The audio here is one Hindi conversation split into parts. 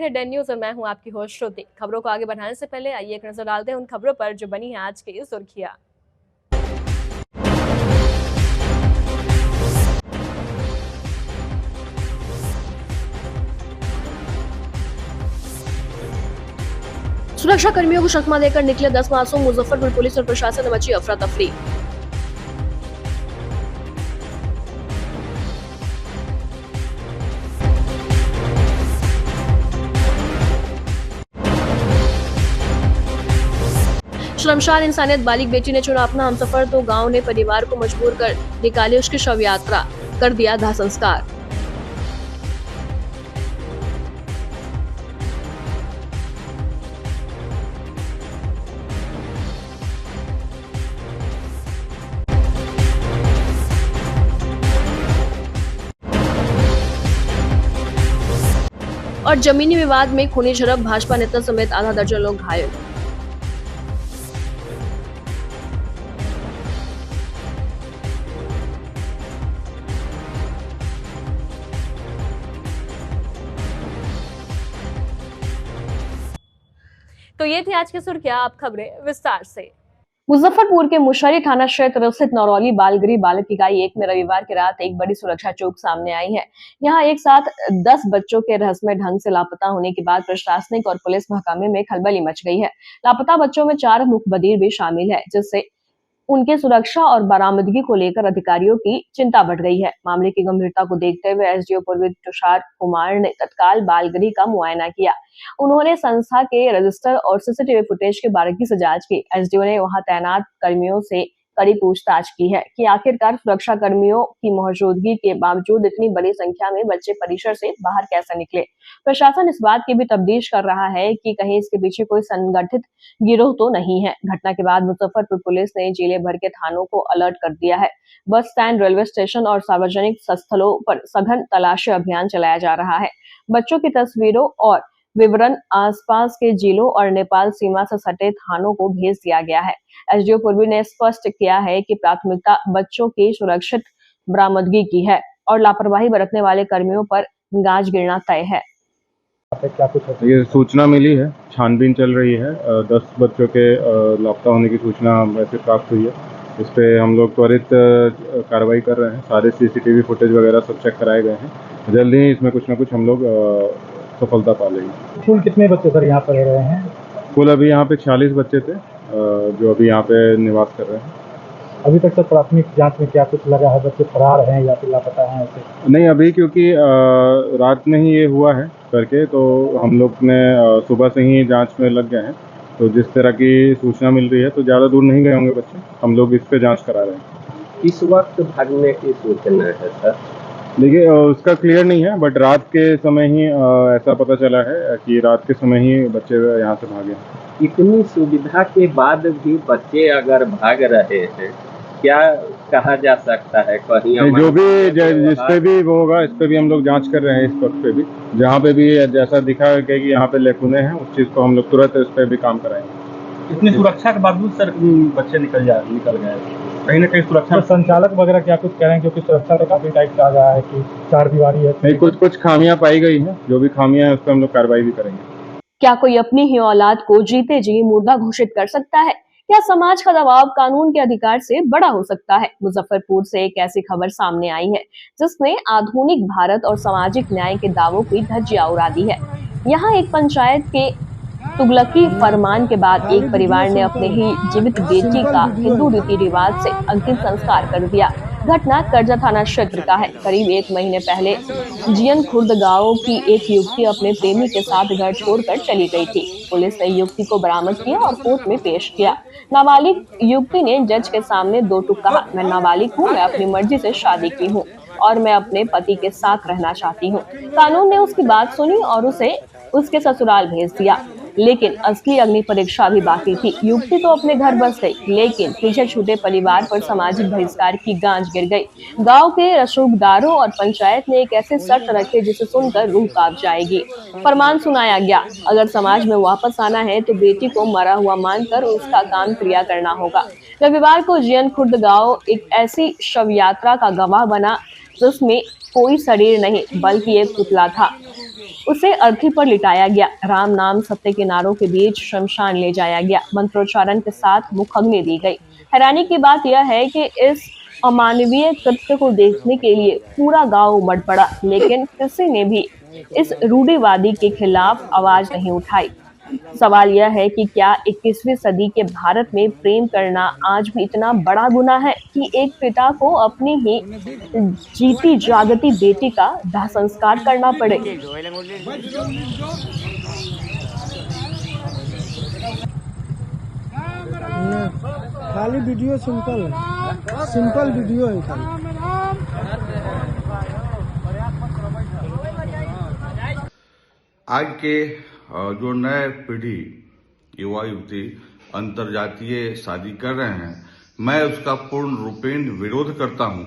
रहे हैं डेन न्यूज और मैं हूं आपकी होस्ट श्रुति। खबरों को आगे बढ़ाने से पहले आइए एक नजर डालते हैं उन खबरों पर जो बनी है आज की सुर्खियां। सुरक्षा कर्मियों को चकमा देकर निकले 10 मासूम, मुजफ्फरपुर पुलिस और प्रशासन में मची अफरा तफरी। शर्मशार इंसानियत, बालिग बेटी ने चुना अपना हमसफर तो गांव ने परिवार को मजबूर कर निकाली उसकी शव यात्रा, कर दिया दाह संस्कार। और जमीनी विवाद में खूनी झड़प, भाजपा नेता समेत आधा दर्जन लोग घायल। तो ये थी आज की सुर्खियां, आप खबरें विस्तार से। मुजफ्फरपुर के मुशहरी थाना क्षेत्र स्थित नौरौली बालगरी बालक इकाई 1 में रविवार की रात एक बड़ी सुरक्षा चूक सामने आई है। यहां एक साथ 10 बच्चों के रहस्यमय ढंग से लापता होने के बाद प्रशासनिक और पुलिस महकमे में खलबली मच गई है। लापता बच्चों में 4 मुखबिर भी शामिल है, जिससे उनके सुरक्षा और बरामदगी को लेकर अधिकारियों की चिंता बढ़ गई है। मामले की गंभीरता को देखते हुए एसडीओ पूर्वी तुषार कुमार ने तत्काल बालगरी का मुआयना किया। उन्होंने संस्था के रजिस्टर और सीसीटीवी फुटेज की बारीकी से जांच की। एसडीओ ने वहां तैनात कर्मियों से कड़ी पूछताछ की है कि आखिरकार सुरक्षा कर्मियों की मौजूदगी के बावजूद इतनी बड़ी संख्या में बच्चे परिसर से बाहर कैसे निकले। प्रशासन इस बात की भी तफ्तीश कर रहा है कि कहीं इसके पीछे कोई संगठित गिरोह तो नहीं है। घटना के बाद मुजफ्फरपुर पुलिस ने जिले भर के थानों को अलर्ट कर दिया है। बस स्टैंड, रेलवे स्टेशन और सार्वजनिक स्थलों पर सघन तलाशी अभियान चलाया जा रहा है। बच्चों की तस्वीरों और विवरण आसपास के जिलों और नेपाल सीमा से सटे थानों को भेज दिया गया है। एसडीओ पूर्वी ने स्पष्ट किया है कि प्राथमिकता बच्चों की सुरक्षित बरामदगी की है और लापरवाही बरतने वाले कर्मियों पर गाज गिरना तय है। ये सूचना मिली है, छानबीन चल रही है। 10 बच्चों के लापता होने की सूचना वैसे प्राप्त हुई है। इस पे हम लोग त्वरित कार्रवाई कर रहे हैं। सारे सीसीटीवी फुटेज वगैरह सब चेक कराए गए हैं। जल्दी ही इसमें कुछ ना कुछ हम लोग सफलता पा लेंगे। कुल कितने बच्चे सर यहाँ पर रह रहे हैं? कुल अभी यहाँ पे 46 बच्चे थे जो अभी यहाँ पे निवास कर रहे हैं। अभी तक सर प्राथमिक जांच में क्या कुछ लगा है? बच्चे फरार हैं या फिर लापता हैं? ऐसे नहीं, अभी क्योंकि रात में ही ये हुआ है करके, तो हम लोग ने सुबह से ही जांच में लग गए हैं। तो जिस तरह की सूचना मिल रही है तो ज़्यादा दूर नहीं गए होंगे बच्चे। हम लोग इस पे जांच करा रहे हैं। इस वक्त भागने की सूचना है सर? देखिए, उसका क्लियर नहीं है, बट रात के समय ही ऐसा पता चला है कि रात के समय ही बच्चे यहाँ से भागे। इतनी सुविधा के बाद भी बच्चे अगर भाग रहे हैं, क्या कहा जा सकता है? कहीं जो भी जिस पे भी वो होगा, इस पे भी हम लोग जांच कर रहे हैं। इस वक्त पे भी जहाँ पे भी जैसा दिखा कि यहाँ पे लेकुने हैं, उस चीज़ को हम लोग तुरंत इस पे भी काम कराएंगे। इतनी सुरक्षा के बावजूद सर बच्चे निकल गए, कहीं ना कहीं सुरक्षा। तो संचालक वगैरह क्या कुछ कह रहे हैं? क्योंकि सुरक्षा तो काफी टाइट कहा गया है कि 4 दीवारी है। नहीं, कुछ खामियां पाई गई हैं। जो भी खामियां हैं उस पर हम लोग कार्रवाई भी करेंगे। क्या कोई अपनी ही औलाद को जीते जी मुर्दा घोषित कर सकता है? क्या समाज का दबाव कानून के अधिकार से बड़ा हो सकता है? मुजफ्फरपुर से एक ऐसी खबर सामने आई है जिसने आधुनिक भारत और सामाजिक न्याय के दावों की धज्जियां उड़ा दी है। यहाँ एक पंचायत के तुगलकी फरमान के बाद एक परिवार ने अपने ही जीवित बेटी का हिंदू रीति रिवाज से अंतिम संस्कार कर दिया। घटना करजा थाना क्षेत्र का है। करीब 1 महीने पहले जियन खुर्द गांव की एक युवती अपने प्रेमी के साथ घर छोड़कर चली गई थी। पुलिस ने युवती को बरामद किया और कोर्ट में पेश किया। नाबालिग युवती ने जज के सामने 2 टूक कहा, मैं नाबालिग हूँ, मैं अपनी मर्जी से शादी की हूँ और मैं अपने पति के साथ रहना चाहती हूँ। कानून ने उसकी बात सुनी और उसे उसके ससुराल भेज दिया। लेकिन असली अग्नि परीक्षा भी बाकी थी। युवती तो अपने घर बस गई, लेकिन पीछे छूटे परिवार पर सामाजिक बहिष्कार की गांज गिर गई। गांव के रसूखदारों और पंचायत ने एक ऐसे शर्त रखे जिसे सुनकर रूह कांप जाएगी। फरमान सुनाया गया, अगर समाज में वापस आना है तो बेटी को मरा हुआ मानकर उसका काम क्रिया करना होगा। रविवार को जियन खुर्द गांव एक ऐसी शव यात्रा का गवाह बना जिसमें कोई शरीर नहीं बल्कि एक पुतला था। उसे अर्थी पर लिटाया गया। राम नाम सत्य के नारों के बीच शमशान ले जाया गया। मंत्रोच्चारण के साथ मुखाग्नि दी गई। हैरानी की बात यह है कि इस अमानवीय कृत्य को देखने के लिए पूरा गांव उमड़ पड़ा, लेकिन किसी ने भी इस रूढ़िवादी के खिलाफ आवाज नहीं उठाई। सवाल यह है कि क्या 21वीं सदी के भारत में प्रेम करना आज भी इतना बड़ा गुनाह है कि एक पिता को अपनी ही जीती जागती बेटी का दाह संस्कार करना पड़े। खाली वीडियो सिंपल वीडियो है खाली। आज के जो नए पीढ़ी युवा युवती अंतर्जातीय शादी कर रहे हैं, मैं उसका पूर्ण रूपेण विरोध करता हूं।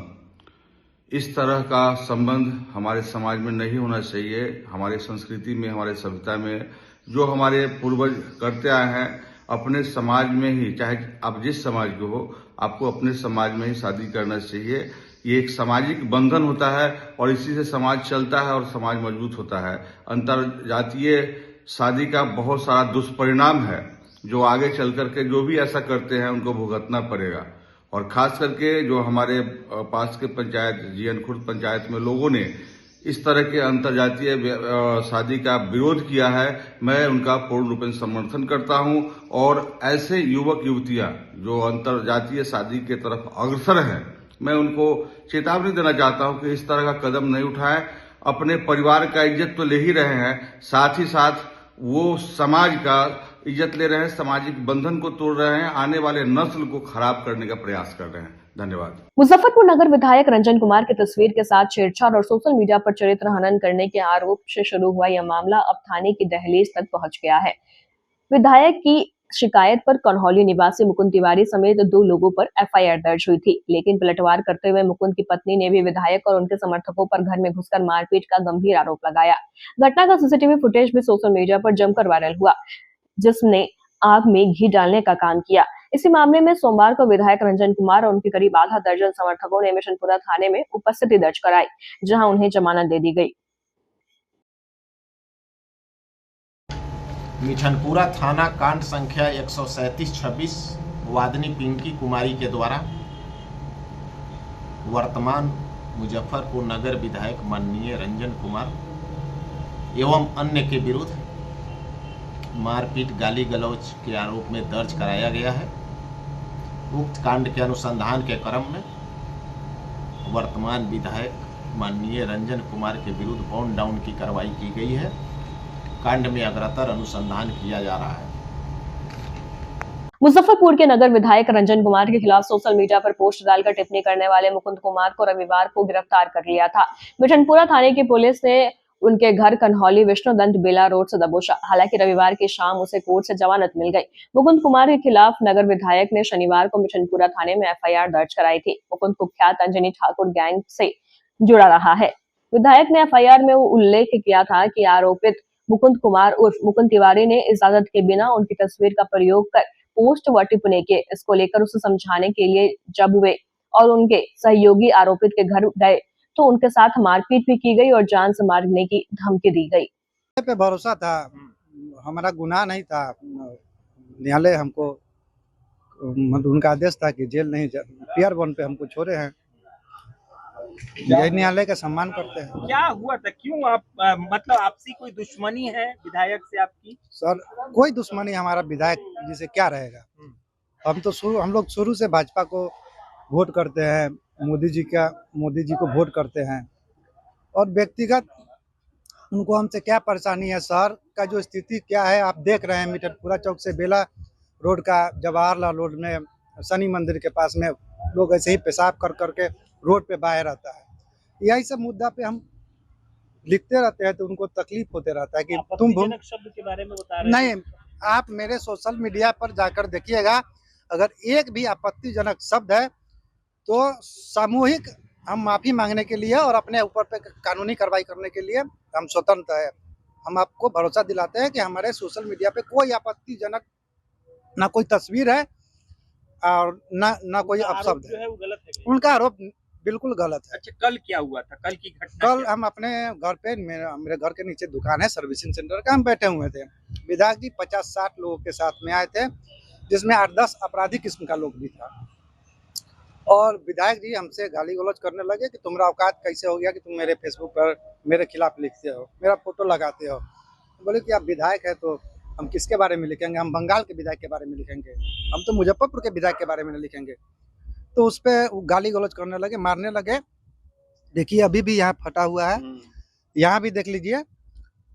इस तरह का संबंध हमारे समाज में नहीं होना चाहिए। हमारी संस्कृति में, हमारे सभ्यता में जो हमारे पूर्वज करते आए हैं, अपने समाज में ही, चाहे आप जिस समाज के हो, आपको अपने समाज में ही शादी करना चाहिए। ये एक सामाजिक बंधन होता है और इसी से समाज चलता है और समाज मजबूत होता है। अंतरजातीय शादी का बहुत सारा दुष्परिणाम है जो आगे चल करके जो भी ऐसा करते हैं उनको भुगतना पड़ेगा। और खास करके जो हमारे पास के पंचायत जीएन खुर्द पंचायत में लोगों ने इस तरह के अंतरजातीय शादी का विरोध किया है, मैं उनका पूर्ण रूप से समर्थन करता हूं। और ऐसे युवक युवतियां जो अंतरजातीय शादी के तरफ अग्रसर हैं, मैं उनको चेतावनी देना चाहता हूं कि इस तरह का कदम नहीं उठाएं। अपने परिवार का इज्जत तो ले ही रहे हैं, साथ ही साथ वो समाज का इज्जत ले रहे हैं, सामाजिक बंधन को तोड़ रहे हैं, आने वाले नस्ल को खराब करने का प्रयास कर रहे हैं। धन्यवाद। मुजफ्फरपुर नगर विधायक रंजन कुमार की तस्वीर के साथ छेड़छाड़ और सोशल मीडिया पर चरित्र हनन करने के आरोप से शुरू हुआ यह मामला अब थाने की दहलीज तक पहुंच गया है। विधायक की शिकायत पर कन्हौली निवासी मुकुंद तिवारी समेत 2 लोगों पर एफआईआर दर्ज हुई थी, लेकिन पलटवार करते हुए मुकुंद की पत्नी ने भी विधायक और उनके समर्थकों पर घर में घुसकर मारपीट का गंभीर आरोप लगाया। घटना का सीसीटीवी फुटेज भी सोशल मीडिया पर जमकर वायरल हुआ, जिसने आग में घी डालने का काम किया। इसी मामले में सोमवार को विधायक रंजन कुमार और उनके करीब आधा दर्जन समर्थकों ने मिशनपुरा थाने में उपस्थिति दर्ज कराई, जहां उन्हें जमानत दे दी गई। मिठनपुरा थाना कांड संख्या 137-26 वादनी पिंकी कुमारी के द्वारा वर्तमान मुजफ्फरपुर नगर विधायक माननीय रंजन कुमार एवं अन्य के विरुद्ध मारपीट गाली गलौज के आरोप में दर्ज कराया गया है। उक्त कांड के अनुसंधान के क्रम में वर्तमान विधायक माननीय रंजन कुमार के विरुद्ध बाउंड डाउन की कार्रवाई की गई है। कांड में अग्रतर अनुसंधान किया जा रहा है। मुजफ्फरपुर के नगर विधायक रंजन कुमार के खिलाफ सोशल मीडिया पर पोस्ट डालकर टिप्पणी करने वाले मुकुंद कुमार को रविवार को गिरफ्तार कर लिया था। मिठनपुरा थाने की पुलिस ने उनके घर कन्हौली विष्णुदंत बेला रोड से दबोचा। हालांकि रविवार की शाम उसे कोर्ट से जमानत मिल गई। मुकुंद कुमार के खिलाफ नगर विधायक ने शनिवार को मिठनपुरा थाने में एफआईआर दर्ज कराई थी। मुकुंद कुख्यात अंजनी ठाकुर गैंग से जुड़ा रहा है। विधायक ने एफआईआर में उल्लेख किया था कि आरोपित मुकुंद कुमार उर्फ मुकुंद तिवारी ने इजाजत के बिना उनकी तस्वीर का प्रयोग कर पोस्ट व टिप्पणी किए। इसको लेकर उसे समझाने के लिए जब वे और उनके सहयोगी आरोपित के घर गए तो उनके साथ मारपीट भी की गई और जान से मारने की धमकी दी गई। पे भरोसा था, हमारा गुनाह नहीं था। न्यायालय हमको उनका आदेश था कि जेल नहीं, पियर 1 पे हमको छोड़े हैं। यही न्यायालय का सम्मान करते हैं। क्या हुआ था, क्यों आप मतलब आपसी कोई दुश्मनी है विधायक से आपकी? सर कोई दुश्मनी हमारा विधायक जी से क्या रहेगा। हम लोग शुरू से भाजपा को वोट करते हैं, मोदी जी को वोट करते हैं और व्यक्तिगत उनको हमसे क्या परेशानी है। शहर का जो स्थिति क्या है आप देख रहे हैं। मिठनपुरा चौक से बेला रोड का जवाहरलाल रोड में शनि मंदिर के पास में लोग ऐसे ही पेशाब कर करके रोड पे बाहर रहता है। यही सब मुद्दा पे हम लिखते रहते हैं तो उनको तकलीफ होते रहता है कि तुम शब्द के बारे में बता रहे नहीं, आप मेरे सोशल मीडिया पर जाकर देखिएगा, अगर एक भी आपत्तिजनक शब्द है तो सामूहिक हम माफी मांगने के लिए और अपने ऊपर पे कानूनी कार्रवाई करने के लिए हम स्वतंत्र है। हम आपको भरोसा दिलाते हैं कि हमारे सोशल मीडिया पे कोई आपत्तिजनक ना कोई तस्वीर है और ना कोई अपशब्द है। वो गलत है। उनका आरोप बिल्कुल गलत है। अच्छा, कल क्या हुआ था? कल की घटना कल क्या? हम अपने घर पे, मेरे घर के नीचे दुकान है सर्विसिंग सेंटर का, हम बैठे हुए थे। विधायक जी 50-60 लोगों के साथ में आए थे, जिसमें 8-10 आपराधिक किस्म का लोग भी था। और विधायक जी हमसे गाली गलौज करने लगे कि तुम्हारा औकात कैसे हो गया कि तुम मेरे फेसबुक पर मेरे खिलाफ लिखते हो, मेरा फोटो लगाते हो। बोले कि आप विधायक है तो हम किसके बारे में लिखेंगे, हम बंगाल के विधायक के बारे में लिखेंगे, हम तो मुजफ्फरपुर के विधायक के बारे में लिखेंगे। तो उस पर गाली गलौज करने लगे, मारने लगे। देखिए अभी भी यहाँ फटा हुआ है, यहाँ भी देख लीजिए,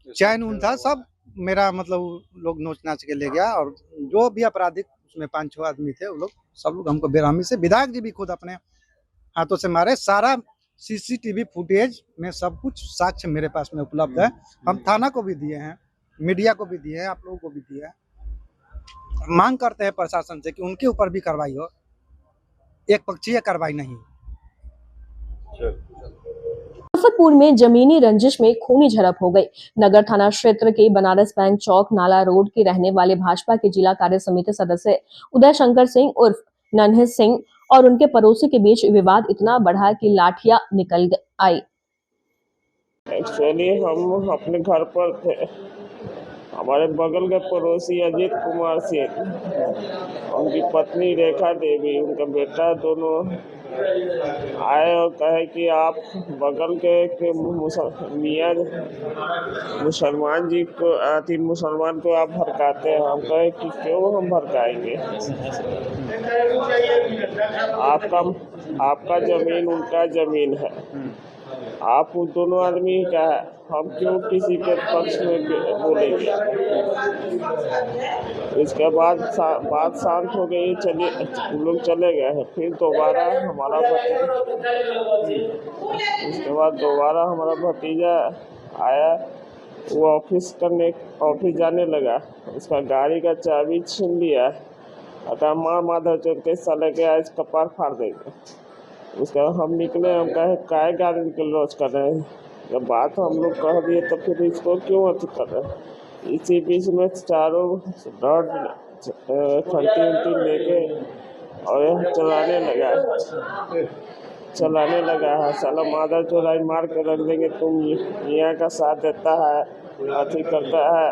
चैन ऊन था सब मेरा, मतलब लोग नोच नाच के ले गया। और जो भी आपराधिक उसमें 5-6 आदमी थे, वो लोग सब लोग हमको बेरहमी से, विधायक जी भी खुद अपने हाथों से मारे। सारा सीसीटीवी फुटेज में सब कुछ साक्ष्य मेरे पास में उपलब्ध है। हम थाना को भी दिए हैं, मीडिया को भी दिए हैं, आप लोगों को भी दिए हैं। मांग करते हैं प्रशासन से कि उनके ऊपर भी कार्रवाई हो, एक पक्षीय कार्रवाई नहीं। मुजफ्फरपुर में जमीनी रंजिश में खूनी झड़प हो गई। नगर थाना क्षेत्र के बनारस बैंक चौक नाला रोड के रहने वाले भाजपा के जिला कार्य समिति सदस्य उदय शंकर सिंह उर्फ नन्हे सिंह और उनके पड़ोसी के बीच विवाद इतना बढ़ा कि लाठियां निकल आई। एक्चुअली हम अपने घर पर थे, हमारे बगल के पड़ोसी अजीत कुमार सिंह, उनकी पत्नी रेखा देवी, उनका बेटा, दोनों आए और कहे कि आप बगल के मियाँ मुसलमान जी को, तीन मुसलमान को आप भड़काते हैं। हम कहे कि क्यों हम भड़काएंगे, आपका जमीन उनका जमीन है, आप उन दोनों आदमी का है, हम क्यों किसी के पक्ष में बोलेंगे। इसके बाद बात शांत हो गई, लोग चले गए हैं। फिर दोबारा हमारा भतीजा आया, वो ऑफिस जाने लगा, उसका गाड़ी का चाबी छीन लिया, अतः माधव चौक के साले के आज कपार फाड़ देंगे। उसका हम निकले, हम कहे काय गाड़ी निकल रोज कर रहे हैं, जब बात हम लोग कह दिए तो फिर इसको क्यों अति कर रहे हैं। इसी बीच में चारों रॉड खंती लेके और चलाने लगा है। साला माधव चौराई मार के रख देंगे, तुम यहाँ का साथ देता है, अति करता है।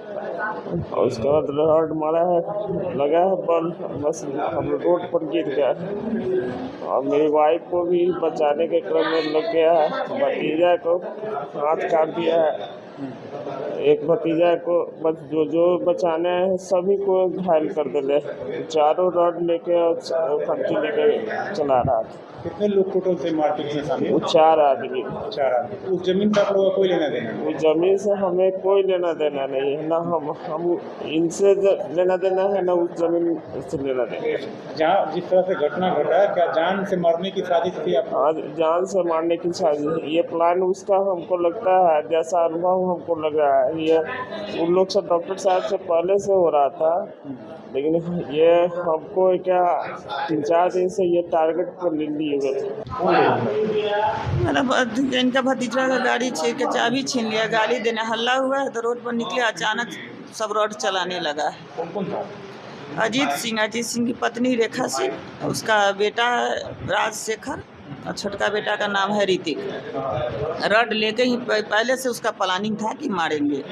और उसके बाद रॉड मारा है, लगा है बल, बस हम रोड पर गिर गया। और मेरी वाइफ को भी बचाने के क्रम में लग गया है, भतीजा को हाथ काट दिया है, एक भतीजा को बस जो बचाने हैं सभी को घायल कर दिले। चारों रॉड लेके और खंती लेके चला रहा था। कितने लोग टोटल से मारपीट में शामिल? वो 4 आदमी। उस जमीन का आप लोगों का कोई लेना देना? उस जमीन से हमें कोई लेना देना नहीं है, ना हम इनसे लेना देना है, ना उस जमीन से लेना देना है। जहाँ जिस तरह से घटना घटा है, क्या जान से मारने की साजिश थी आप? हाँ, जान से मारने की साजिश, ये प्लान उसका हमको लगता है, जैसा अनुभव हमको लग रहा है, ये उन लोग से डॉक्टर साहब से पहले से हो रहा था, लेकिन ये हमको क्या 3-4 दिन से ये टारगेट पर ले लिए हुए थे। इनका भतीजा का गाड़ी छीन के चाबी छीन लिया, गाली देने हल्ला हुआ है तो रोड पर निकले, अचानक सब रोड चलाने लगा। कौन था? अजीत सिंह की पत्नी रेखा सिंह, उसका बेटा राजशेखर और छोटका बेटा का नाम है ऋतिक। रड लेके ही पहले से उसका प्लानिंग था कि मारेंगे।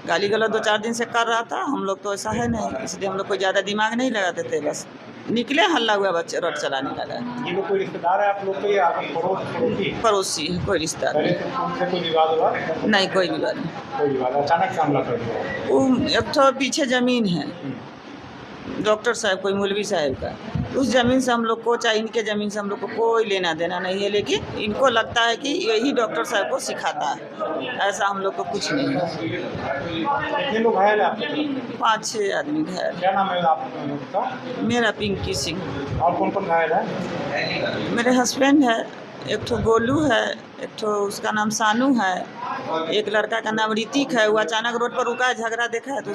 गाली गलौज 2-4 दिन से कर रहा था, हम लोग तो ऐसा है नहीं, इसलिए हम लोग कोई ज़्यादा दिमाग नहीं लगाते थे, बस निकले हल्ला हुआ, बच्चे रोड चलाने लगा। ये लोग कोई रिश्तेदार है आप लोग के या पड़ोसी है, कोई रिश्तेदार उनसे कोई विवाद हुआ? नहीं, कोई विवाद नहीं। कोई विवाद, अचानक से हमला कर दिया? वो एक तो पीछे ज़मीन है डॉक्टर साहब, कोई मौलवी साहब का, उस ज़मीन से हम लोग को, चाहे इनके ज़मीन से हम लोग को कोई लेना देना नहीं है, लेकिन इनको लगता है कि यही डॉक्टर साहब को सिखाता है, ऐसा हम लोग को कुछ नहीं है। कितने लोग घायल हैं? 5-6 आदमी घायल। क्या नाम है आपका? मेरा पिंकी सिंह। और कौन कौन घायल है? मेरे हस्बैंड है, एक ठो गोलू है, एक ठो उसका नाम सानू है, एक लड़का का नाम ऋतिक है। वो अचानक रोड पर रुका है, झगड़ा देखा है तो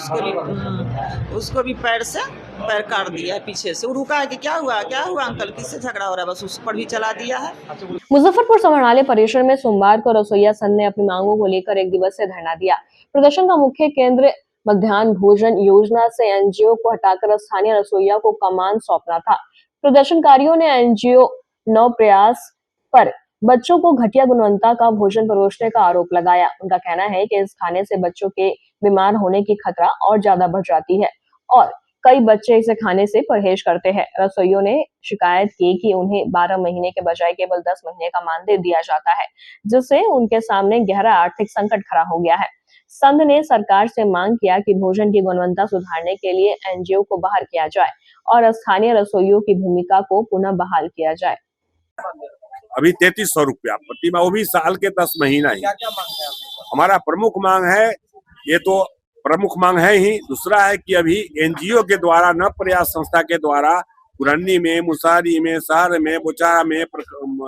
उसको भी पैर काट दिया है पीछे से। वो रुका है कि क्या हुआ अंकल, किससे झगड़ा हो रहा है, बस उस पर भी चला दिया है। मुजफ्फरपुर समाहरणालय परिसर में सोमवार को रसोईया संघ ने अपनी मांगों को लेकर 1 दिवसीय धरना दिया। प्रदर्शन का मुख्य केंद्र मध्याह्न भोजन योजना से एनजीओ को हटाकर स्थानीय रसोईया को कमान सौंपना था। प्रदर्शनकारियों ने एनजीओ नौ प्रयास पर बच्चों को घटिया गुणवत्ता का भोजन परोसने का आरोप लगाया। उनका कहना है कि इस खाने से बच्चों के बीमार होने की खतरा और ज्यादा बढ़ जाती है और कई बच्चे इसे खाने से परहेज करते हैं। रसोइयों ने शिकायत की कि उन्हें 12 महीने के बजाय केवल 10 महीने का मानदेय दिया जाता है, जिससे उनके सामने गहरा आर्थिक संकट खड़ा हो गया है। संघ ने सरकार से मांग किया कि भोजन की गुणवत्ता सुधारने के लिए एनजीओ को बाहर किया जाए और स्थानीय रसोइयों की भूमिका को पुनः बहाल किया जाए। अभी 3300 रुपया प्रति माह, वो भी साल के 10 महीना ही। हमारा प्रमुख मांग है, ये तो प्रमुख मांग है ही। दूसरा है कि अभी एनजीओ के द्वारा, न प्रयास संस्था के द्वारा पुरन्नी में, मुसारी में, शहर में, बोचारा में,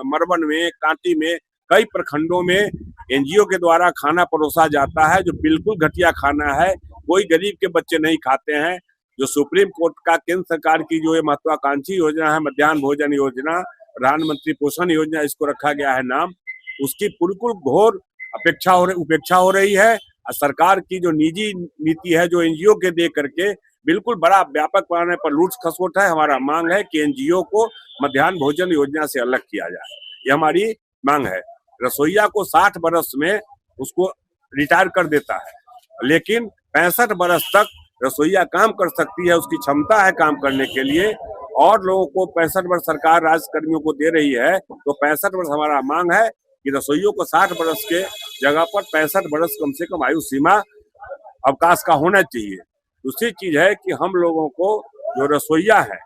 मरवन में, कांटी में, कई प्रखंडों में एनजीओ के द्वारा खाना परोसा जाता है, जो बिल्कुल घटिया खाना है। कोई गरीब के बच्चे नहीं खाते हैं। जो सुप्रीम कोर्ट का केंद्र सरकार की जो ये महत्वाकांक्षी योजना है, मध्याह्न भोजन योजना, प्रधानमंत्री पोषण योजना इसको रखा गया है नाम, उसकी बिल्कुल घोर उपेक्षा हो रही है। सरकार की जो निजी नीति है, जो एनजीओ के दे करके बिल्कुल बड़ा व्यापक पैमाने पर लूट खसोट है। हमारा मांग है कि एनजीओ को मध्याह्न भोजन योजना से अलग किया जाए, ये हमारी मांग है। रसोईया को 60 बरस में उसको रिटायर कर देता है, लेकिन 65 बरस तक रसोईया काम कर सकती है, उसकी क्षमता है काम करने के लिए। और लोगों को 65 वर्ष सरकार राज्य कर्मियों को दे रही है, तो 65 वर्ष हमारा मांग है कि रसोइयों को 60 वर्ष के जगह पर 65 वर्ष कम से कम आयु सीमा अवकाश का होना चाहिए। दूसरी चीज है कि हम लोगों को जो रसोइया है,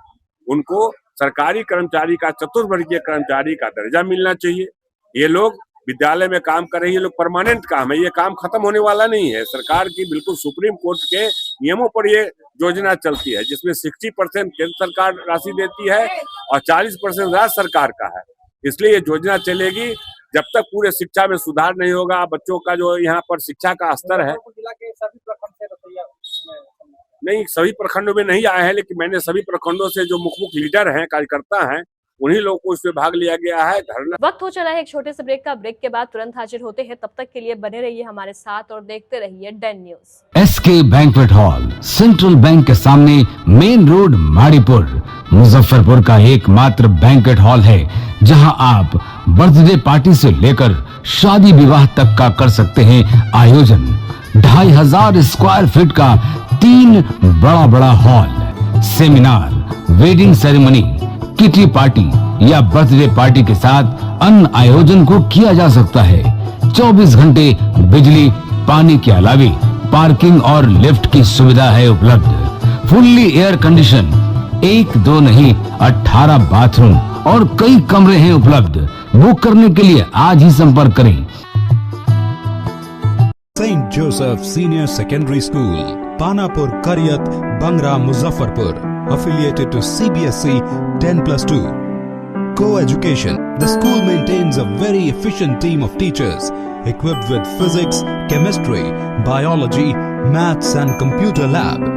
उनको सरकारी कर्मचारी का, चतुर्वर्गीय कर्मचारी का दर्जा मिलना चाहिए। ये लोग विद्यालय में काम कर रही है, लोग परमानेंट काम है, ये काम खत्म होने वाला नहीं है। सरकार की बिल्कुल सुप्रीम कोर्ट के नियमों पर ये योजना चलती है, जिसमें 60% केंद्र सरकार राशि देती है और 40% राज्य सरकार का है। इसलिए ये योजना चलेगी जब तक पूरे शिक्षा में सुधार नहीं होगा। बच्चों का जो यहाँ पर शिक्षा का स्तर है, नहीं सभी प्रखंडों में नहीं आए हैं, लेकिन मैंने सभी प्रखंडों से जो मुख्य लीडर हैं, कार्यकर्ता हैं, उन्हीं लोगों को इसमें भाग लिया गया है। धरना वक्त हो चला है एक छोटे से ब्रेक का। ब्रेक के बाद तुरंत हाजिर होते हैं। तब तक के लिए बने रहिए हमारे साथ और देखते रहिए Den news. SK banquet hall, central bank के सामने, मेन रोड, माड़ीपुर, मुजफ्फरपुर का एकमात्र बैंक्वेट हॉल है जहां आप बर्थडे पार्टी से लेकर शादी विवाह तक का कर सकते हैं आयोजन। 2500 स्क्वायर फीट का 3 बड़ा hall, seminar, wedding ceremony, kitty party या बर्थडे पार्टी के साथ अन्य आयोजन को किया जा सकता है। 24 घंटे बिजली पानी के अलावे पार्किंग और लिफ्ट की सुविधा है उपलब्ध। फुल्ली एयर कंडीशन, 1 2 नहीं 18 बाथरूम और कई कमरे हैं उपलब्ध। बुक करने के लिए आज ही संपर्क करें। Saint Joseph senior secondary school, Panapur, Kariyat, Bangra, Muzaffarpur, affiliated to CBSE 10+2. Co-education. The school maintains a very efficient team of teachers equipped with physics, chemistry, biology, maths and computer lab.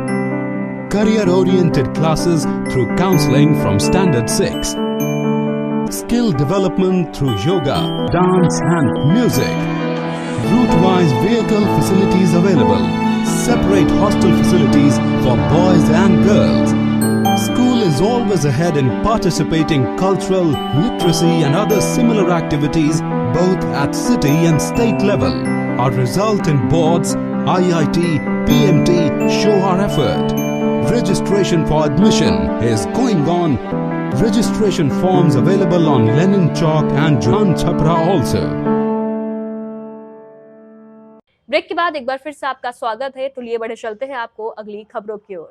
Career-oriented classes through counseling from standard 6. Skill development through yoga, dance and music. Route-wise vehicle facilities available. Separate hostel facilities for boys and girls. School is always ahead in participating cultural, literacy and other similar activities both at city and state level. Our result in boards, IIT, PMT show our effort. Registration for admission is going on. Registration forms available on Lenin Chalk and John Chhapra also. Break के बाद एक बार फिर से आपका स्वागत है। तो लिए बढ़े चलते हैं आपको अगली खबरों की ओर।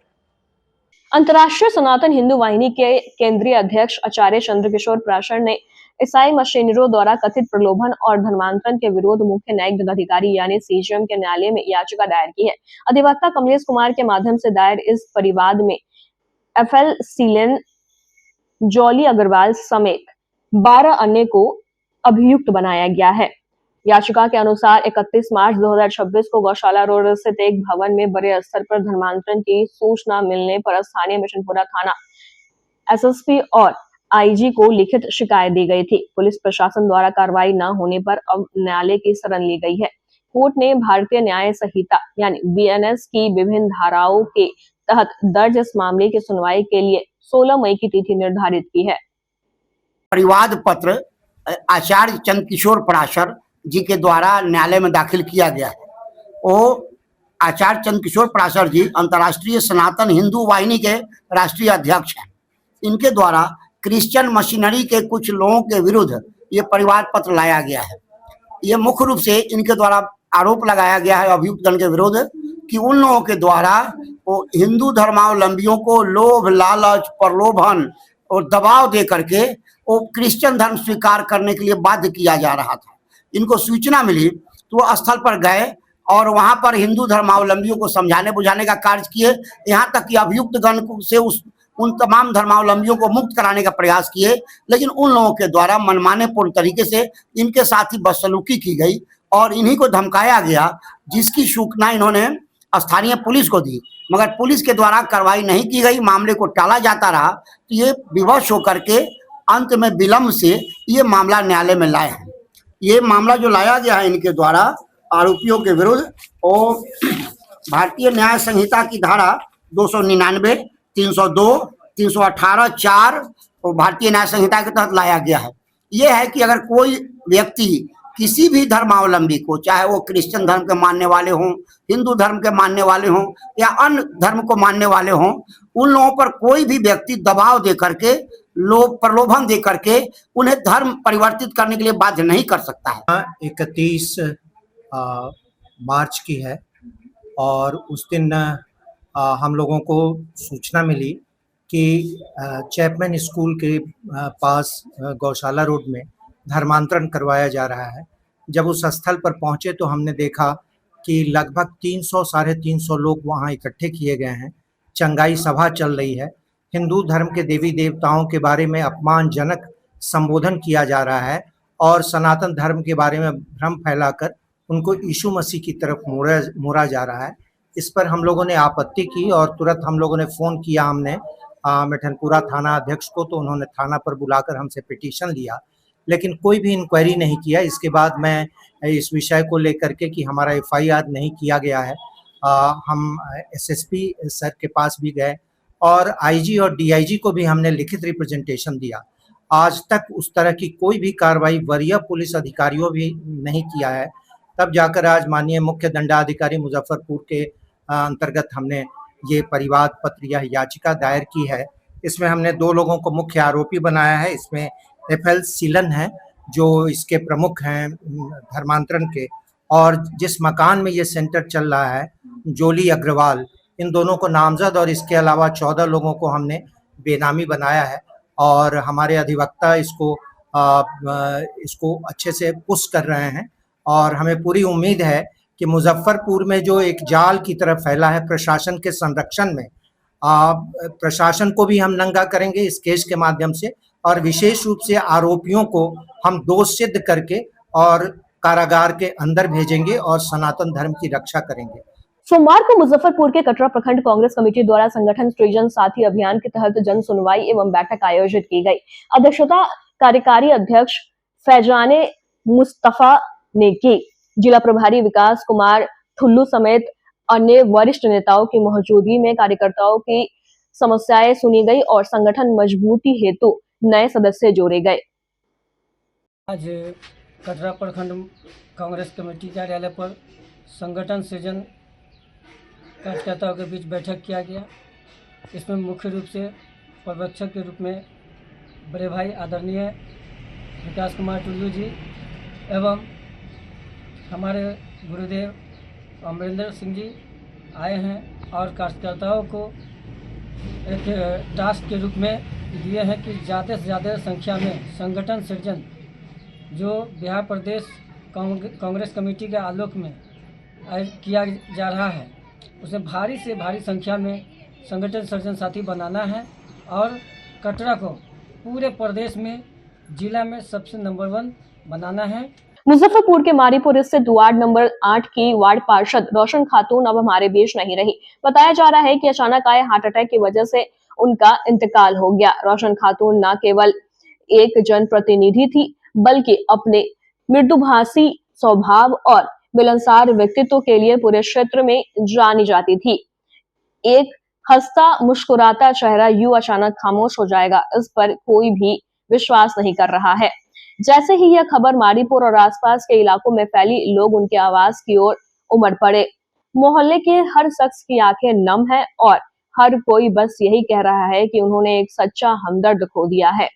अंतर्राष्ट्रीय सनातन हिंदू वाहिनी के केंद्रीय अध्यक्ष आचार्य चंद्रकिशोर प्राशर ने ईसाई मशीनरों द्वारा कथित प्रलोभन और धर्मांतरण के विरोध मुख्य न्यायिक दंडाधिकारी यानी सीजेएम के न्यायालय में याचिका दायर की है। अधिवक्ता कमलेश कुमार के माध्यम से दायर इस परिवाद में एफएल सीलेन, जॉली अग्रवाल समेत 12 अन्य को अभियुक्त बनाया गया है। याचिका के अनुसार 31 मार्च 2026 को गौशाला रोड स्थित एक भवन में बड़े स्तर पर धर्मांतरण की सूचना मिलने पर स्थानीय मिशनपुरा थाना एसएसपी और आईजी को लिखित शिकायत दी गई थी। पुलिस प्रशासन द्वारा कार्रवाई न होने पर अब न्यायालय की शरण ली गई है। कोर्ट ने भारतीय न्याय संहिता यानी बीएनएस की विभिन्न धाराओं के तहत दर्ज इस मामले की सुनवाई के लिए 16 मई की तिथि निर्धारित की है। परिवाद पत्र आचार्य चंद्रकिशोर पराशर जी के द्वारा न्यायालय में दाखिल किया गया है। वो आचार्य चंद्रकिशोर पराशर जी अंतर्राष्ट्रीय सनातन हिंदू वाहिनी के राष्ट्रीय अध्यक्ष हैं। इनके द्वारा क्रिश्चियन मशीनरी के कुछ लोगों के विरुद्ध ये परिवाद पत्र लाया गया है। ये मुख्य रूप से इनके द्वारा आरोप लगाया गया है अभियुक्त गण के विरुद्ध कि उन लोगों के द्वारा वो हिंदू धर्मावलंबियों को लोभ, लालच, प्रलोभन और दबाव दे करके वो क्रिश्चियन धर्म स्वीकार करने के लिए बाध्य किया जा रहा था। इनको सूचना मिली तो वो स्थल पर गए और वहां पर हिंदू धर्मावलंबियों को समझाने बुझाने का कार्य किए। यहाँ तक कि अभियुक्त गण से उन तमाम धर्मावलंबियों को मुक्त कराने का प्रयास किए, लेकिन उन लोगों के द्वारा मनमाने पूर्ण तरीके से इनके साथ ही बदसलूकी की गई और इन्हीं को धमकाया गया, जिसकी सूचना इन्होंने स्थानीय पुलिस को दी, मगर पुलिस के द्वारा कार्रवाई नहीं की गई। मामले को टाला जाता रहा तो ये विवश होकर के अंत में विलंब से ये मामला न्यायालय में लाए हैं। ये मामला जो लाया गया है इनके द्वारा आरोपियों के विरुद्ध और भारतीय न्याय संहिता की धारा 299, 302, 318, 4 और भारतीय न्याय संहिता के तहत लाया गया है। यह है कि अगर कोई व्यक्ति किसी भी धर्मावलंबी को, चाहे वो क्रिश्चियन धर्म के मानने वाले हों, हिंदू धर्म के मानने वाले हों या अन्य धर्म को मानने वाले हों, उन लोगों पर कोई भी व्यक्ति दबाव दे करके, लोभ प्रलोभन दे करके उन्हें धर्म परिवर्तित करने के लिए बाध्य नहीं कर सकता है। 31 मार्च की है और उस दिन हम लोगों को सूचना मिली कि चैपमैन स्कूल के पास गौशाला रोड में धर्मांतरण करवाया जा रहा है। जब उस स्थल पर पहुंचे तो हमने देखा कि लगभग 300 साढ़े 300 लोग वहां इकट्ठे किए गए हैं। चंगाई सभा चल रही है। हिंदू धर्म के देवी देवताओं के बारे में अपमानजनक संबोधन किया जा रहा है और सनातन धर्म के बारे में भ्रम फैलाकर उनको यीशु मसीह की तरफ मोड़ा जा रहा है। इस पर हम लोगों ने आपत्ति की और तुरंत हम लोगों ने फ़ोन किया हमने मिठनपुरा थाना अध्यक्ष को, तो उन्होंने थाना पर बुलाकर हमसे पिटीशन लिया, लेकिन कोई भी इंक्वायरी नहीं किया। इसके बाद मैं इस विषय को लेकर के कि हमारा FIR नहीं किया गया है, हम SSP सर के पास भी गए और IG और DIG को भी हमने लिखित रिप्रेजेंटेशन दिया। आज तक उस तरह की कोई भी कार्रवाई वरीय पुलिस अधिकारियों भी नहीं किया है। तब जाकर आज माननीय मुख्य दंडाधिकारी मुजफ्फरपुर के अंतर्गत हमने ये परिवाद पत्र या याचिका दायर की है। इसमें हमने 2 लोगों को मुख्य आरोपी बनाया है। इसमें FL सीलन है जो इसके प्रमुख हैं धर्मांतरण के, और जिस मकान में ये सेंटर चल रहा है जोली अग्रवाल, इन दोनों को नामजद और इसके अलावा 14 लोगों को हमने बेनामी बनाया है और हमारे अधिवक्ता इसको अच्छे से पुश कर रहे हैं और हमें पूरी उम्मीद है कि मुजफ्फरपुर में जो एक जाल की तरफ फैला है प्रशासन के संरक्षण में, प्रशासन को भी हम नंगा करेंगे इस केस के माध्यम से और विशेष रूप से आरोपियों को हम दोष सिद्ध करके और कारागार के अंदर भेजेंगे और सनातन धर्म की रक्षा करेंगे। सोमवार को मुजफ्फरपुर के कटरा प्रखंड कांग्रेस कमेटी द्वारा संगठन सृजन साथी अभियान के तहत जन सुनवाई एवं बैठक आयोजित की गई। अध्यक्षता कार्यकारी अध्यक्ष फैजाने मुस्तफा ने की। जिला प्रभारी विकास कुमार ठुल्लू समेत अन्य वरिष्ठ नेताओं की मौजूदगी में कार्यकर्ताओं की समस्याएं सुनी गई और संगठन मजबूती हेतु नए सदस्य जोड़े गए। आज कटरा प्रखंड कांग्रेस कमेटी कार्यालय पर संगठन सृजन कार्यकर्ताओं के बीच बैठक किया गया। इसमें मुख्य रूप से पर्यवेक्षक के रूप में बड़े भाई आदरणीय विकास कुमार टुल्लू जी एवं हमारे गुरुदेव अमरेंद्र सिंह जी आए हैं और कार्यकर्ताओं को एक टास्क के रूप में दिए हैं कि ज़्यादा से ज़्यादा संख्या में संगठन सृजन जो बिहार प्रदेश कांग्रेस कमेटी के आलोक में किया जा रहा है, उसे भारी से भारी संख्या में संगठन सृजन साथी बनाना है और कटरा को पूरे प्रदेश में जिला में सबसे नंबर 1 बनाना है। मुजफ्फरपुर के मारीपुर स्थित वार्ड नंबर 8 की वार्ड पार्षद रोशन खातून अब हमारे बीच नहीं रही। बताया जा रहा है कि अचानक आए हार्ट अटैक की वजह से उनका इंतकाल हो गया। रोशन खातून न केवल एक जनप्रतिनिधि थी बल्कि अपने मृदुभाषी स्वभाव और मिलनसार व्यक्तित्व के लिए पूरे क्षेत्र में जानी जाती थी। एक हंसता मुस्कुराता चेहरा यूं अचानक खामोश हो जाएगा, इस पर कोई भी विश्वास नहीं कर रहा है। जैसे ही यह खबर माड़ीपुर और आसपास के इलाकों में फैली, लोग उनके आवाज की ओर उमड़ पड़े। मोहल्ले के हर शख्स की आंखें नम है और हर कोई बस यही कह रहा है कि उन्होंने एक सच्चा हमदर्द खो दिया है।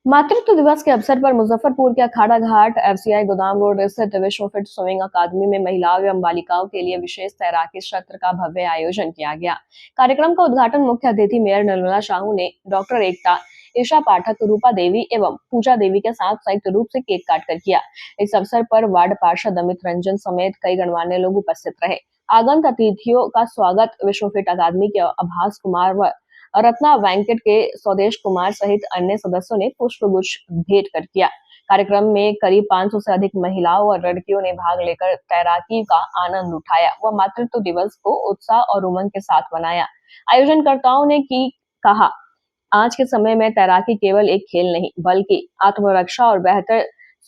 मातृत्व दिवस के अवसर पर मुजफ्फरपुर के अखाड़ा घाट एफसीआई गोदाम रोड स्थित विश्व फिट स्विमिंग अकादमी में महिलाओं एवं बालिकाओं के लिए विशेष तैराकी सत्र का भव्य आयोजन किया गया। कार्यक्रम का उद्घाटन मुख्य अतिथि मेयर निर्मला साहू ने डॉक्टर एकता, ईशा पाठक, रूपा देवी एवं पूजा देवी के साथ संयुक्त रूप से केक काटकर किया। इस अवसर पर वार्ड पार्षद अमित रंजन समेत कई गणमान्य लोग उपस्थित रहे। आगंत अतिथियों का स्वागत विश्व फिट अकादमी के आभास कुमार व रत्ना वेंकट के स्वदेश कुमार सहित अन्य सदस्यों ने पुष्पगुच्छ भेंट कर किया। कार्यक्रम में करीब 500 से अधिक महिलाओं और लड़कियों ने भाग लेकर तैराकी का आनंद उठाया व मातृत्व दिवस को उत्साह और उमंग के साथ मनाया। आयोजनकर्ताओं ने कहा, आज के समय में तैराकी केवल एक खेल नहीं बल्कि आत्मरक्षा और बेहतर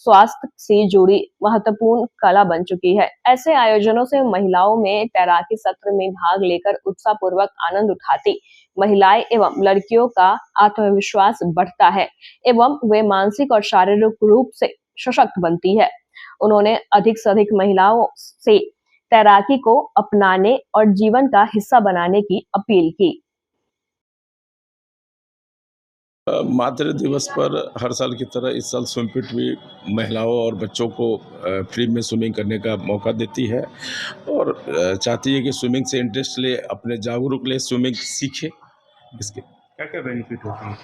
स्वास्थ्य से जुड़ी महत्वपूर्ण कला बन चुकी है। ऐसे आयोजनों से महिलाओं में तैराकी सत्र में भाग लेकर उत्साहपूर्वक आनंद उठाती महिलाएं एवं लड़कियों का आत्मविश्वास बढ़ता है एवं वे मानसिक और शारीरिक रूप से सशक्त बनती है। उन्होंने अधिक से अधिक महिलाओं से तैराकी को अपनाने और जीवन का हिस्सा बनाने की अपील की। मातृ दिवस पर हर साल की तरह इस साल स्विम फिट भी महिलाओं और बच्चों को फ्री में स्विमिंग करने का मौका देती है और चाहती है कि स्विमिंग से इंटरेस्ट ले, अपने जागरूक ले, स्विमिंग सीखे। इसके क्या क्या बेनिफिट होते हैं?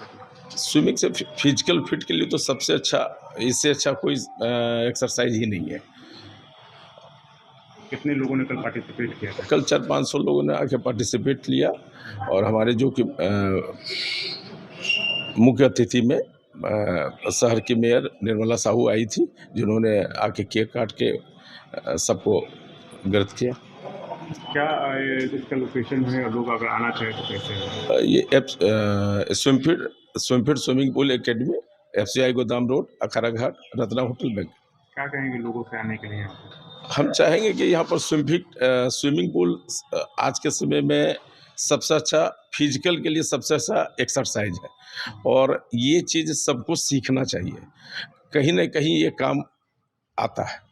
स्विमिंग से फिजिकल फिट के लिए तो सबसे अच्छा, इससे अच्छा कोई एक्सरसाइज ही नहीं है। कितने लोगों ने कल पार्टिसिपेट किया? कल 400-500 लोगों ने आके पार्टिसिपेट लिया और हमारे जो कि मुख्य अतिथि में शहर की मेयर निर्मला साहू आई थी, जिन्होंने आके केक काट के सबको ग्रत किया। क्या इसका लोकेशन है और लोग अगर आना चाहे तो कैसे? ये swim fit swimming pool academy, FCI गोदाम रोड, अखाड़ा घाट, रत्ना होटल बैंक। क्या कहेंगे लोगों से आने के लिए? हम चाहेंगे कि यहाँ पर स्विमिंग पूल आज के समय में सबसे अच्छा, फिजिकल के लिए सबसे अच्छा एक्सरसाइज है और ये चीज़ सबको सीखना चाहिए। कहीं न कहीं ये काम आता है।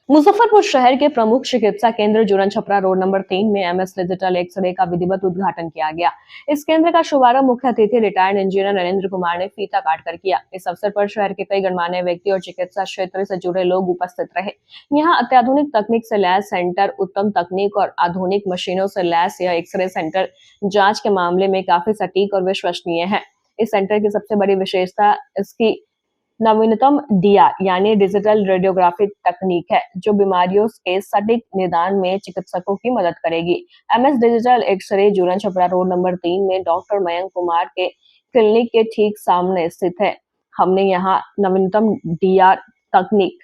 मुजफ्फरपुर शहर के प्रमुख चिकित्सा केंद्र जुरन छपरा रोड नंबर 3 में एमएस डिजिटल एक्सरे का विधिवत उद्घाटन किया गया। इस केंद्र का शुभारंभ मुख्य अतिथि रिटायर्ड इंजीनियर नरेंद्र कुमार ने फीता काटकर किया। इस अवसर पर शहर के कई गणमान्य व्यक्ति और चिकित्सा क्षेत्र से जुड़े लोग उपस्थित रहे। यहाँ अत्याधुनिक तकनीक से लैस सेंटर, उत्तम तकनीक और आधुनिक मशीनों से लैस यह एक्सरे सेंटर जाँच के मामले में काफी सटीक और विश्वसनीय है। इस सेंटर की सबसे बड़ी विशेषता इसकी नवीनतम डीआर यानी डिजिटल रेडियोग्राफी तकनीक है, जो बीमारियों के सटीक निदान में चिकित्सकों की मदद करेगी। MS digital x ray Juran Chhapra road number 3 में डॉक्टर मयंक कुमार के क्लिनिक के ठीक सामने स्थित है। हमने यहाँ नवीनतम डीआर तकनीक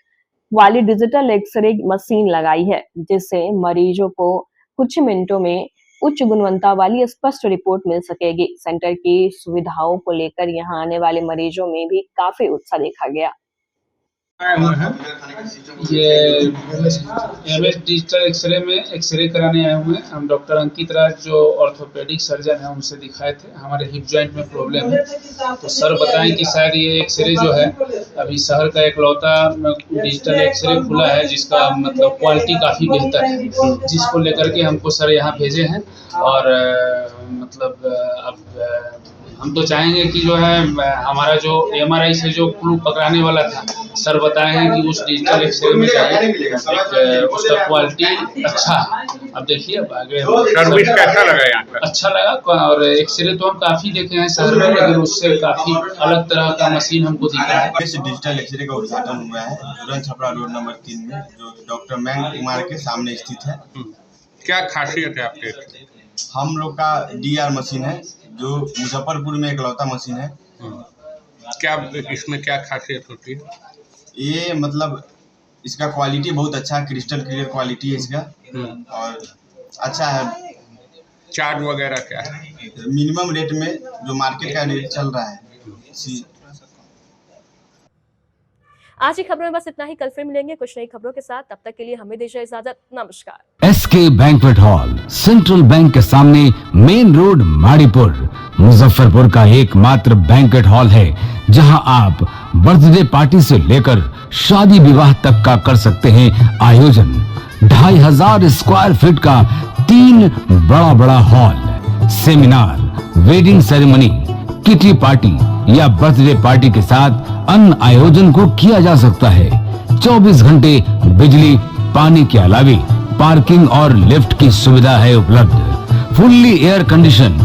वाली डिजिटल एक्सरे मशीन लगाई है, जिससे मरीजों को कुछ मिनटों में उच्च गुणवत्ता वाली स्पष्ट रिपोर्ट मिल सकेगी। सेंटर की सुविधाओं को लेकर यहां आने वाले मरीजों में भी काफी उत्साह देखा गया। ये एमएस डिजिटल एक्सरे में एक्सरे कराने आए हुए हैं। हम डॉक्टर अंकित राज जो ऑर्थोपेडिक सर्जन है, उनसे दिखाए थे हमारे हिप जॉइंट में प्रॉब्लम है। तो सर बताएं कि शायद ये एक्सरे जो है अभी शहर का एकलौता डिजिटल एक्सरे खुला है, जिसका मतलब क्वालिटी काफ़ी बेहतर है, जिसको लेकर के हमको सर यहाँ भेजे हैं। और मतलब अब हम तो चाहेंगे कि जो है हमारा जो एमआरआई से जो क्लू पकड़ाने वाला था, सर बताए हैं कि उस डिजिटल एक्सरे में जाए, उसका क्वालिटी अच्छा है। अब देखिए अब आगे सर्विस कैसा लगा यहाँ पर? अच्छा लगा। और एक्सरे तो हम काफ़ी देखे हैं शहर में, लेकिन उससे काफ़ी अलग तरह का मशीन हमको दिखा है। डिजिटल एक्सरे का उद्घाटन हुआ है जुरन छपरा रोड नंबर 3 में, जो डॉक्टर मयंक कुमार के सामने स्थित है। क्या खासियत है आपके? हम लोग का डीआर मशीन है, जो मुजफ्फरपुर में एकलौता मशीन है। क्या इसमें क्या खासियत होती है? ये मतलब इसका क्वालिटी बहुत अच्छा, क्रिस्टल क्लियर क्वालिटी है इसका और अच्छा है। चार्ज वगैरह क्या है? मिनिमम रेट में जो मार्केट का रेट चल रहा है। आज की खबरों में बस इतना ही। कल फिर मिलेंगे कुछ नई खबरों के साथ। तब तक के लिए हमें दीजिए इजाजत। नमस्कार। SK banquet hall central bank के सामने मेन रोड माड़ीपुर मुजफ्फरपुर का एकमात्र बैंक्वेट हॉल है जहां आप बर्थडे पार्टी से लेकर शादी विवाह तक का कर सकते हैं आयोजन। 2500 स्क्वायर फीट का 3 बड़ा hall, seminar, wedding ceremony, kitty party या बर्थडे पार्टी के साथ अन्य आयोजन को किया जा सकता है। 24 घंटे बिजली पानी के अलावे पार्किंग और लिफ्ट की सुविधा है उपलब्ध। फुल्ली एयर कंडीशन,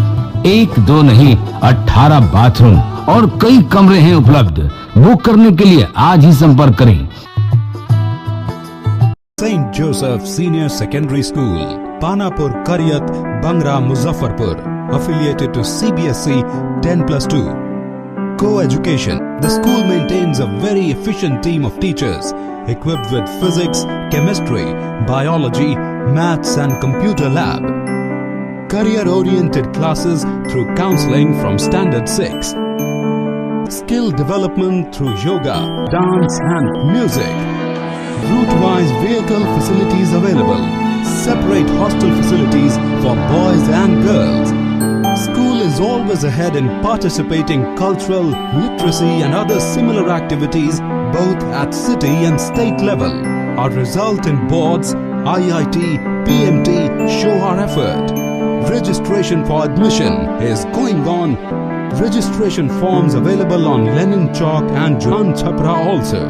1 2 नहीं 18 बाथरूम और कई कमरे हैं उपलब्ध। बुक करने के लिए आज ही संपर्क करें। St. Joseph Senior Secondary School, Panapur, Karyat, Bangra, Muzaffarpur, affiliated to CBSE 10+2. Co-education. The school maintains a very efficient team of teachers equipped with physics, chemistry, biology, maths and computer lab. Career-oriented classes through counseling from Standard 6. Skill development through yoga, dance and music. Route-wise vehicle facilities available. Separate hostel facilities for boys and girls. School is always ahead in participating cultural, literacy and other similar activities both at city and state level. Our result in boards, IIT, PMT show our effort. Registration for admission is going on. Registration forms available on Lenin Chalk and John Chhapra also.